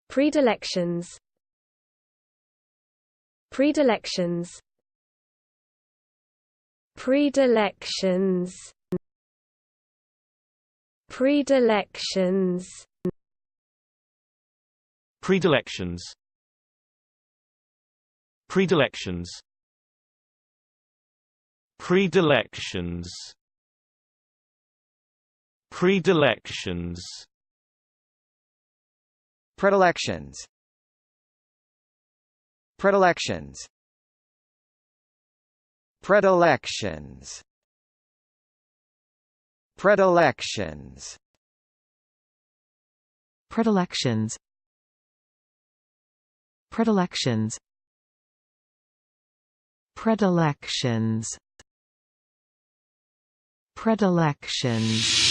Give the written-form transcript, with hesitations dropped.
Predilections. Predilections. Predilections. Predilections. Predilections. Predilections. Predilections. Predilections. Predilections. Predilections. Predilections. Predilections. Predilections. Predilections. Predilections. Predilections.